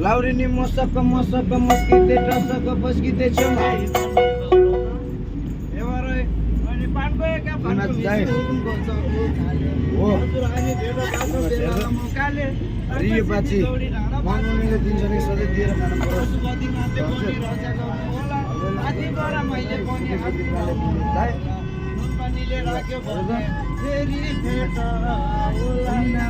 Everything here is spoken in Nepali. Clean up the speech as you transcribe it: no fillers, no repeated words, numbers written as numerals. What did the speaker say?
लाउरिनी मसक मस्किते टसक पस्किते छौ एवरे अनि पानकोका पानको हो हजुर हामी भेट बाटो बेला मकाले रियो पाची मानवले दिनसरी सधैँ दिएर खानु पर्छ सुबदी माते बोली रजा गर्नु होला आदि गरा मैले पनि हात पानीले राख्यो भने फेरि भेट होला